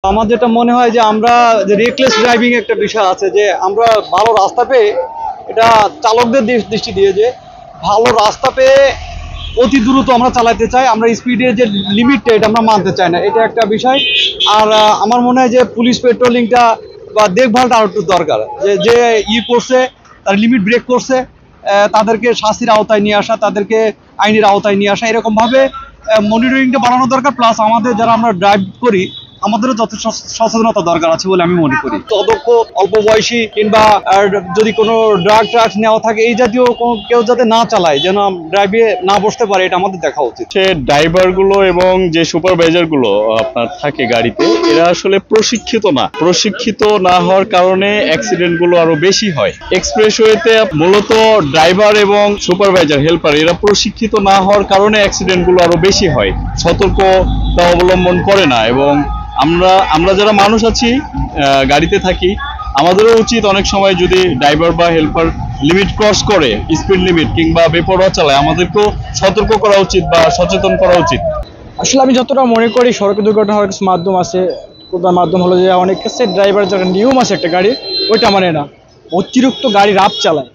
আমার যেটা মনে হয় যে আমরা যে রেকলেস ড্রাইভিং একটা বিষয় আছে, যে আমরা ভালো রাস্তা পেয়ে, এটা চালকদের দৃষ্টি দিয়ে যে ভালো রাস্তা পেয়ে অতি দ্রুত আমরা চালাতে চাই, আমরা স্পিডের যে লিমিটটা এটা আমরা মানতে চাই না, এটা একটা বিষয়। আর আমার মনে হয় যে পুলিশ পেট্রোলিংটা বা দেখভালটা আরও একটু দরকার, যে যে করছে, তার লিমিট ব্রেক করছে, তাদেরকে শাস্তির আওতায় নিয়ে আসা, তাদেরকে আইনের আওতায় নিয়ে আসা, এরকমভাবে মনিটরিংটা বাড়ানো দরকার। প্লাস আমাদের যারা আমরা ড্রাইভ করি আমাদেরও যথেষ্ট সচেতনতা দরকার আছে বলে আমি মনে করি। অদক্ষ, অল্প বয়সী কিংবা যদি কোনো ড্রাগস নেওয়া থাকে, এই জাতীয় কেউ যাতে না চালায়, যেন ড্রাইভে না বসতে পারে, এটা আমাদের দেখা উচিত। সে ড্রাইভার গুলো এবং যে সুপারভাইজার গুলো আপনার থাকে গাড়িতে, এরা আসলে প্রশিক্ষিত না হওয়ার কারণে অ্যাক্সিডেন্ট গুলো আরো বেশি হয়। এক্সপ্রেসওয়েতে মূলত ড্রাইভার এবং সুপারভাইজার হেল্পার এরা প্রশিক্ষিত না হওয়ার কারণে অ্যাক্সিডেন্ট গুলো আরো বেশি হয়, সতর্কতা অবলম্বন করে না। এবং আমরা যারা মানুষ আছি, গাড়িতে থাকি, আমাদেরও উচিত অনেক সময় যদি ড্রাইভার বা হেল্পার লিমিট ক্রস করে, স্পিড লিমিট কিংবা বেপরোয়া চালায়, আমাদেরকেও সতর্ক করা উচিত বা সচেতন করা উচিত। আসলে আমি যতটা মনে করি সড়ক দুর্ঘটনা হওয়ার কিছু মাধ্যম আছে। প্রধান মাধ্যম হলো যে অনেক ক্ষেত্রে ড্রাইভার যারা নিয়ম আছে একটা গাড়ির, ওইটা মানে না, অতিরিক্ত গাড়ি রাফ চালায়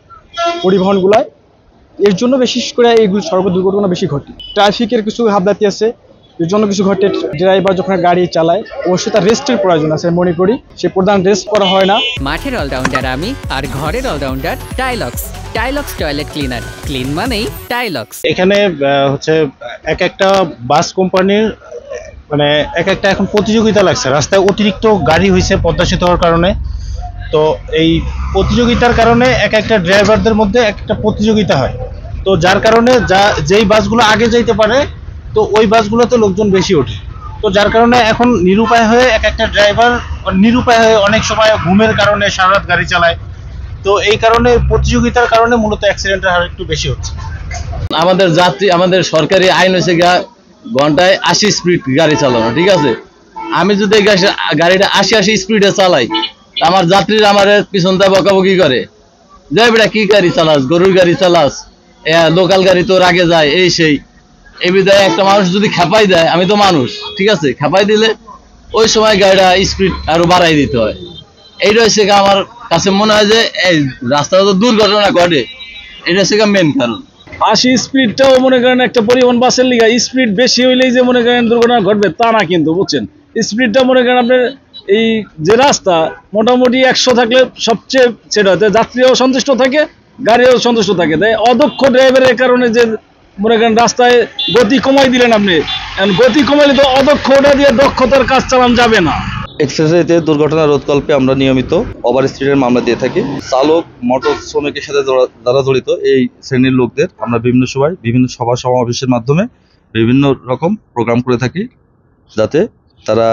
পরিবহনগুলায়, এর জন্য বিশেষ করে এইগুলো সড়ক দুর্ঘটনা বেশি ঘটে। ট্রাফিকের কিছু হাবলাতি আছে, এর জন্য কিছু ঘটে। ড্রাইভার যখন গাড়ি চালায় অবশ্যই তার রেস্টের প্রয়োজন আছে, মনে করি সে প্রধান রেস্ট করা হয় না। মাঠের অলরাউন্ডার আমি, আর ঘরের all rounder Tylox. Tylox toilet cleaner, clean মানেই টাইলক্স। এখানে হচ্ছে এক একটা বাস কোম্পানির মানে এক একটা এখন প্রতিযোগিতা লাগছে, রাস্তায় অতিরিক্ত গাড়ি হয়েছে পদ্মা সেতু হওয়ার কারণে। তো এই প্রতিযোগিতার কারণে এক একটা ড্রাইভারদের মধ্যে একটা প্রতিযোগিতা হয়, তো যার কারণে যেই বাসগুলো আগে যাইতে পারে, তো ওই বাসগুলোতে লোকজন বেশি ওঠে। তো যার কারণে এখন নিরুপায় হয়ে এক একটা ড্রাইভার নিরুপায় হয়ে অনেক সময় ঘুমের কারণে সারা রাত গাড়ি চালায়। তো এই কারণে প্রতিযোগিতার কারণে মূলত অ্যাক্সিডেন্টের হার একটু বেশি হচ্ছে। আমাদের সরকারি আইন হয়েছে ঘন্টায় 80 স্পিড গাড়ি চালানো, ঠিক আছে। আমি যদি গাড়িটা 80 স্পিডে চালাই, আমার যাত্রীরা আমার পিছন দিয়ে বকাবকি করে, যাই বেটা কি গাড়ি চালাস, গরুর গাড়ি চালাস, লোকাল গাড়ি তোর আগে যায়, এই সেই। এই বিধায় একটা মানুষ যদি খেপাই দেয়, আমি তো মানুষ, ঠিক আছে, খেপাই দিলে ওই সময় গাড়িটা স্পিড আরো বাড়াই দিতে হয়। এইটা হচ্ছে আমার কাছে মনে হয় যে এই রাস্তাটা তো দুর্ঘটনা ঘটে, এটা হচ্ছে মেন কারণ। 80 স্পিডটাও মনে করেন একটা পরিবহন বাসের লিগা স্পিড বেশি হইলেই যে মনে করেন দুর্ঘটনা ঘটবে তা না, কিন্তু বুঝছেন, স্পিডটা মনে করেন আপনার এই যে রাস্তা মোটামুটি 100 থাকলে সবচেয়ে সেটা হতে যাত্রীরাও সন্তুষ্ট থাকে, গাড়িও সন্তুষ্ট থাকে। তাই অদক্ষ ড্রাইভারের কারণে যে মনে করেন রাস্তায় গতি কমাই দিলেন আপনি, গতি কমাইলে তো অদক্ষতা দিয়ে দক্ষতার কাজ চালান যাবে না। এক্সপ্রেসওয়েতে দুর্ঘটনা রোধকল্পে আমরা নিয়মিত ওভার স্পিডের মামলা দিয়ে থাকি। চালক, মোটর শ্রমিকের সাথে যারা জড়িত এই শ্রেণীর লোকদের আমরা বিভিন্ন সময় বিভিন্ন সভা সমাবেশের মাধ্যমে বিভিন্ন রকম প্রোগ্রাম করে থাকি, যাতে তারা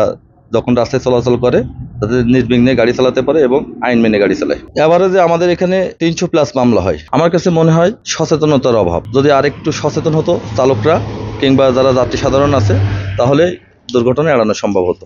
যখন রাস্তায় চলাচল করে তাদের নির্বিঘ্নে গাড়ি চালাতে পারে এবং আইন মেনে গাড়ি চালায়। এভারেজে আমাদের এখানে 300+ মামলা হয়। আমার কাছে মনে হয় সচেতনতার অভাব। যদি আরেকটু সচেতন হতো চালকরা কিংবা যারা যাত্রী সাধারণ আছে, তাহলে দুর্ঘটনা এড়ানো সম্ভব হতো।